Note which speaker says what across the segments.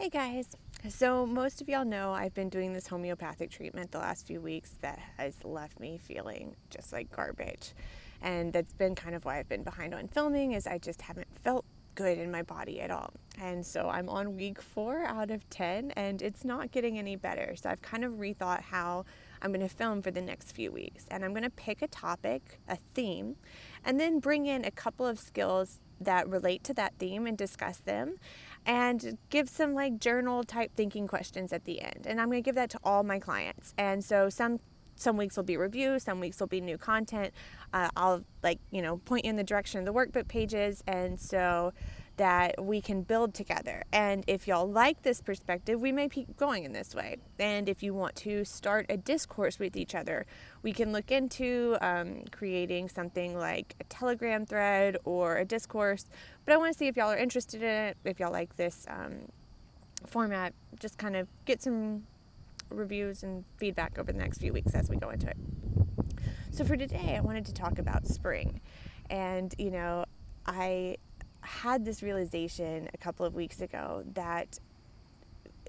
Speaker 1: Hey guys. So most of y'all know I've been doing this homeopathic treatment the last few weeks that has left me feeling just like garbage. And that's been kind of why I've been behind on filming, is I just haven't felt good in my body at all. And so I'm on week 4 out of 10 and it's not getting any better. So I've kind of rethought how I'm going to film for the next few weeks. And I'm going to pick a topic, a theme, and then bring in a couple of skills that relate to that theme and discuss them, and give some like journal type thinking questions at the end. And I'm going to give that to all my clients. And so some weeks will be review, some weeks will be new content. I'll point you in the direction of the workbook pages, and so that we can build together. And if y'all like this perspective, we may keep going in this way. And if you want to start a discourse with each other, we can look into creating something like a Telegram thread or a discourse. But I want to see if y'all are interested in it, if y'all like this format, just kind of get some reviews and feedback over the next few weeks as we go into it. So for today, I wanted to talk about spring. And, I had this realization a couple of weeks ago that,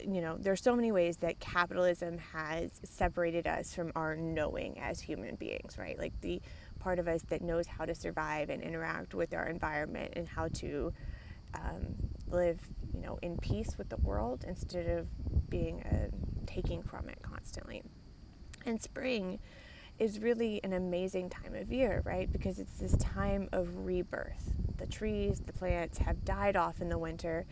Speaker 1: there's so many ways that capitalism has separated us from our knowing as human beings, right? Like the part of us that knows how to survive and interact with our environment and how to live, in peace with the world instead of being taking from it constantly. And spring is really an amazing time of year, right? Because it's this time of rebirth. The trees, the plants have died off in the winter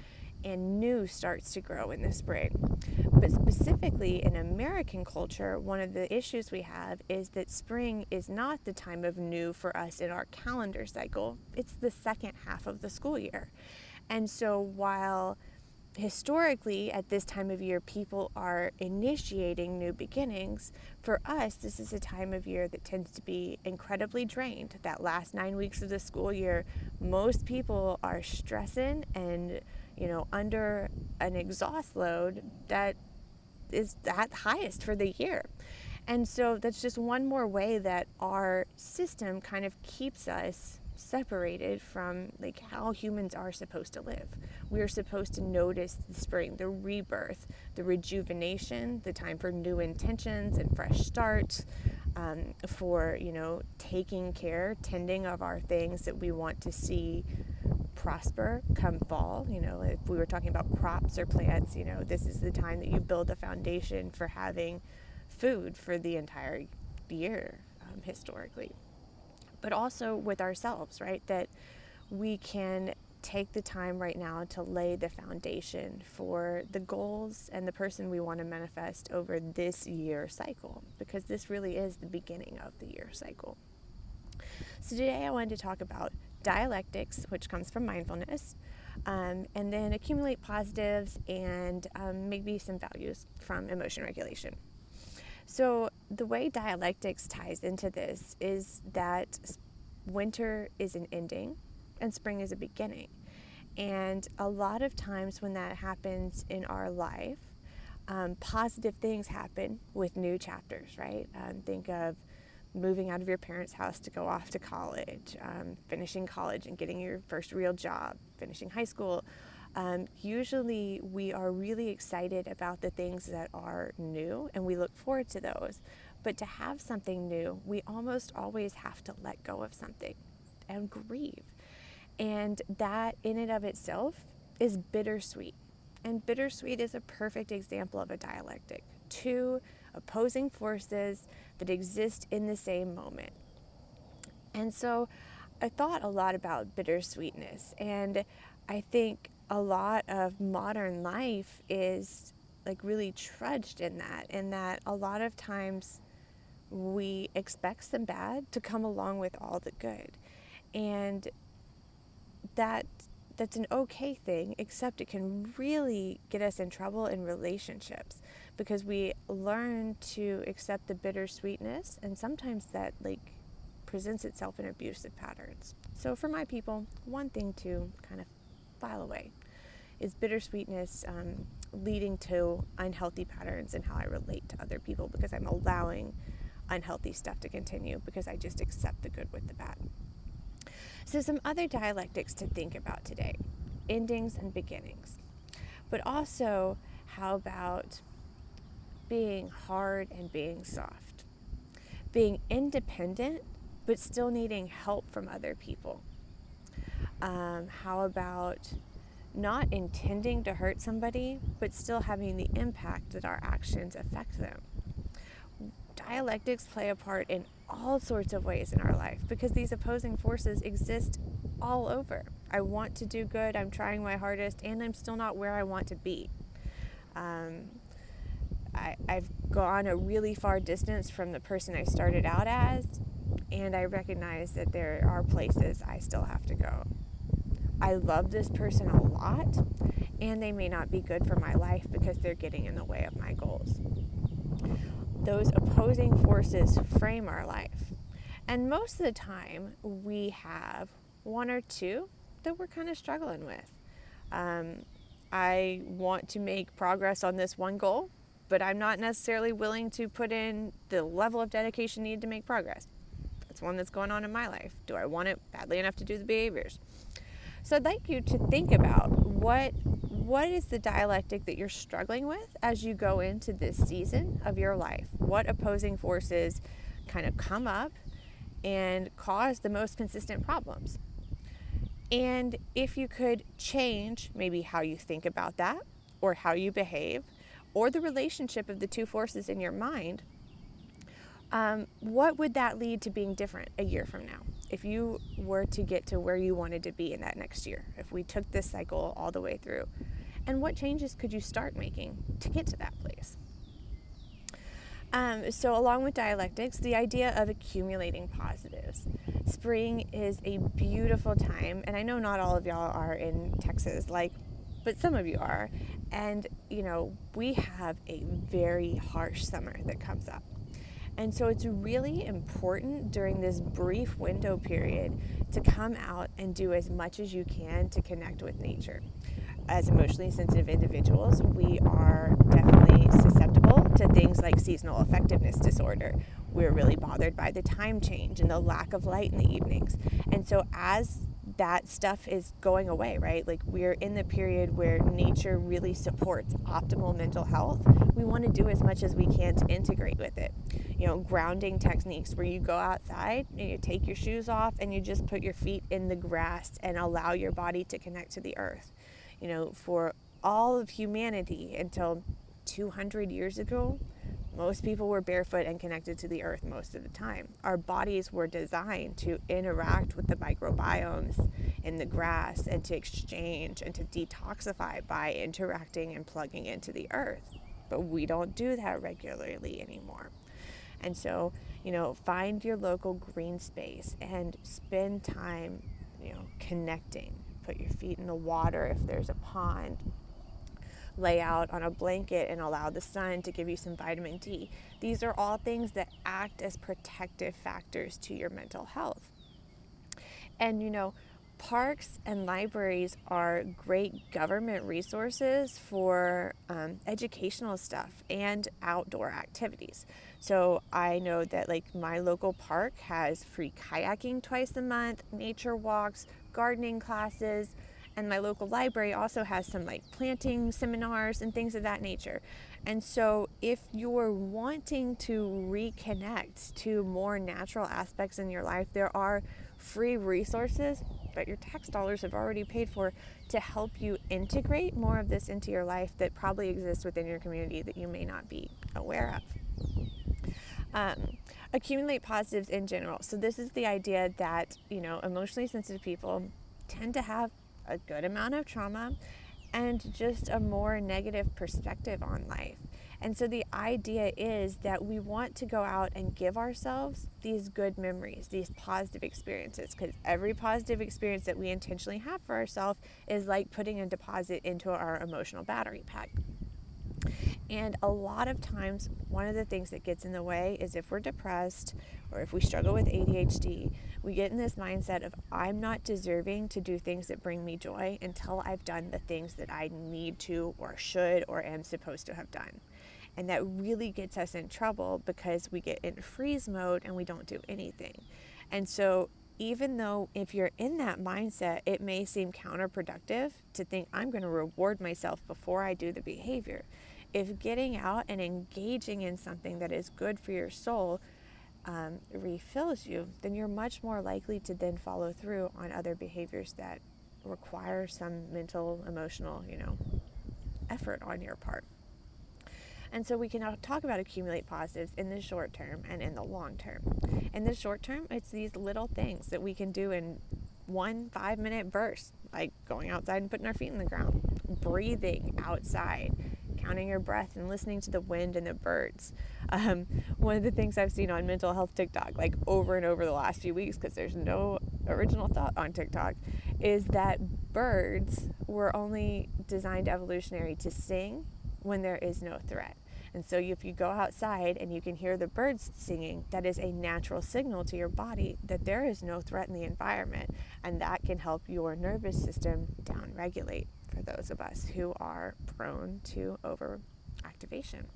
Speaker 1: and new starts to grow in the spring. But specifically in American culture, one of the issues we have is that spring is not the time of new for us in our calendar cycle. It's the second half of the school year. And so while historically at this time of year people are initiating new beginnings, for us this is a time of year that tends to be incredibly drained. That last 9 weeks of the school year, most people are stressing and under an exhaust load that is at highest for the year. And so that's just one more way that our system kind of keeps us separated from like how humans are supposed to live. We are supposed to notice the spring, the rebirth, the rejuvenation, the time for new intentions and fresh starts, for taking care, tending of our things that we want to see prosper come fall. If we were talking about crops or plants, this is the time that you build a foundation for having food for the entire year, historically. But also with ourselves, right? That we can take the time right now to lay the foundation for the goals and the person we want to manifest over this year cycle, because this really is the beginning of the year cycle. So today I wanted to talk about dialectics, which comes from mindfulness, and then accumulate positives and maybe some values from emotion regulation. So the way dialectics ties into this is that winter is an ending and spring is a beginning. And a lot of times when that happens in our life, positive things happen with new chapters, right? Think of moving out of your parents' house to go off to college, finishing college and getting your first real job, finishing high school. Usually we are really excited about the things that are new and we look forward to those. But to have something new, we almost always have to let go of something and grieve. And that in and of itself is bittersweet. And bittersweet is a perfect example of a dialectic. Two opposing forces that exist in the same moment. And so I thought a lot about bittersweetness, and I think a lot of modern life is like really trudged in that a lot of times we expect some bad to come along with all the good. And that's an okay thing, except it can really get us in trouble in relationships because we learn to accept the bittersweetness, and sometimes that presents itself in abusive patterns. So for my people, one thing to kind of file away is bittersweetness leading to unhealthy patterns in how I relate to other people, because I'm allowing unhealthy stuff to continue because I just accept the good with the bad. So some other dialectics to think about today: endings and beginnings. But also, how about being hard and being soft? Being independent, but still needing help from other people. How about not intending to hurt somebody, but still having the impact that our actions affect them? Dialectics play a part in all sorts of ways in our life because these opposing forces exist all over. I want to do good, I'm trying my hardest, and I'm still not where I want to be. I've gone a really far distance from the person I started out as, and I recognize that there are places I still have to go. I love this person a lot, and they may not be good for my life because they're getting in the way of my goals. Those opposing forces frame our life. And most of the time, we have one or two that we're kind of struggling with. I want to make progress on this one goal, but I'm not necessarily willing to put in the level of dedication needed to make progress. That's one that's going on in my life. Do I want it badly enough to do the behaviors? So I'd like you to think about what is the dialectic that you're struggling with as you go into this season of your life? What opposing forces kind of come up and cause the most consistent problems? And if you could change maybe how you think about that, or how you behave, or the relationship of the two forces in your mind, what would that lead to being different a year from now? If you were to get to where you wanted to be in that next year, if we took this cycle all the way through, and what changes could you start making to get to that place? So along with dialectics, the idea of accumulating positives. Spring is a beautiful time, and I know not all of y'all are in Texas, but some of you are. And, we have a very harsh summer that comes up. And so it's really important during this brief window period to come out and do as much as you can to connect with nature. As emotionally sensitive individuals, we are definitely susceptible to things like seasonal affectiveness disorder. We're really bothered by the time change and the lack of light in the evenings. And so as that stuff is going away, right? We're in the period where nature really supports optimal mental health. We want to do as much as we can to integrate with it. Grounding techniques where you go outside and you take your shoes off and you just put your feet in the grass and allow your body to connect to the earth. For all of humanity until 200 years ago, most people were barefoot and connected to the earth most of the time. Our bodies were designed to interact with the microbiomes in the grass and to exchange and to detoxify by interacting and plugging into the earth. But we don't do that regularly anymore. And so, find your local green space and spend time, connecting. Put your feet in the water if there's a pond. Lay out on a blanket and allow the sun to give you some vitamin D. These are all things that act as protective factors to your mental health. And, parks and libraries are great government resources for educational stuff and outdoor activities. So I know that my local park has free kayaking twice a month, nature walks, gardening classes, and my local library also has some planting seminars and things of that nature. And so if you're wanting to reconnect to more natural aspects in your life, there are free resources that your tax dollars have already paid for to help you integrate more of this into your life that probably exists within your community that you may not be aware of. Accumulate positives in general. So this is the idea that, emotionally sensitive people tend to have a good amount of trauma and just a more negative perspective on life. And so the idea is that we want to go out and give ourselves these good memories, these positive experiences, because every positive experience that we intentionally have for ourselves is like putting a deposit into our emotional battery pack. And a lot of times, one of the things that gets in the way is if we're depressed or if we struggle with ADHD, we get in this mindset of, I'm not deserving to do things that bring me joy until I've done the things that I need to or should or am supposed to have done. And that really gets us in trouble because we get in freeze mode and we don't do anything. And so even though if you're in that mindset, it may seem counterproductive to think I'm going to reward myself before I do the behavior. If getting out and engaging in something that is good for your soul refills you, then you're much more likely to then follow through on other behaviors that require some mental, emotional, effort on your part. And so we can now talk about accumulate positives in the short term and in the long term. In the short term, it's these little things that we can do in 1 5-minute burst, like going outside and putting our feet in the ground, breathing outside, counting your breath and listening to the wind and the birds. One of the things I've seen on mental health TikTok, like over and over the last few weeks, because there's no original thought on TikTok, is that birds were only designed evolutionary to sing when there is no threat. And so if you go outside and you can hear the birds singing, that is a natural signal to your body that there is no threat in the environment, and that can help your nervous system downregulate for those of us who are prone to overactivation.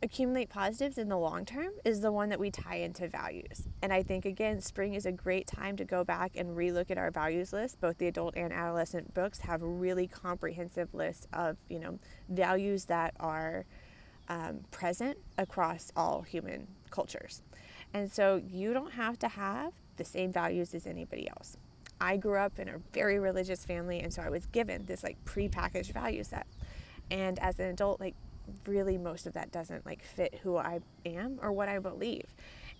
Speaker 1: Accumulate positives in the long term is the one that we tie into values. And I think, again, spring is a great time to go back and relook at our values list. Both the adult and adolescent books have a really comprehensive list of, values that are present across all human cultures. And so you don't have to have the same values as anybody else. I grew up in a very religious family, and so I was given this prepackaged value set. And as an adult, really most of that doesn't fit who I am or what I believe.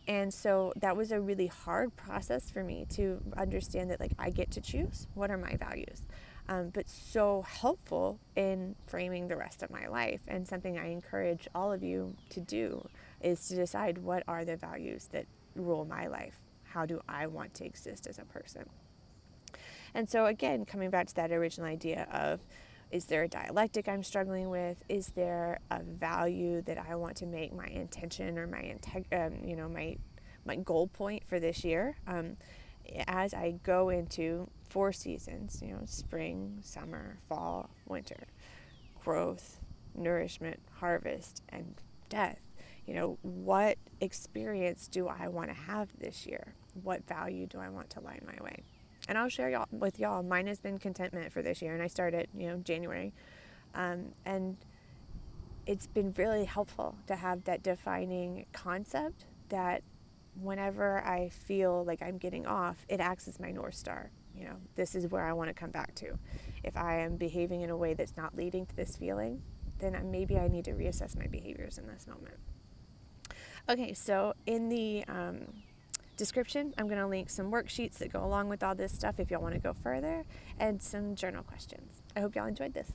Speaker 1: And so that was a really hard process for me to understand that I get to choose what are my values, but so helpful in framing the rest of my life. And something I encourage all of you to do is to decide, what are the values that rule my life? How do I want to exist as a person? And so again, coming back to that original idea of, is there a dialectic I'm struggling with? Is there a value that I want to make my intention or my my goal point for this year? As I go into 4 seasons, spring, summer, fall, winter, growth, nourishment, harvest, and death. What experience do I want to have this year? What value do I want to line my way? And I'll share with y'all, mine has been contentment for this year, and I started, January. And it's been really helpful to have that defining concept that whenever I feel like I'm getting off, it acts as my North Star. This is where I want to come back to. If I am behaving in a way that's not leading to this feeling, then maybe I need to reassess my behaviors in this moment. Okay, so in the description, I'm going to link some worksheets that go along with all this stuff if y'all want to go further, and some journal questions. I hope y'all enjoyed this.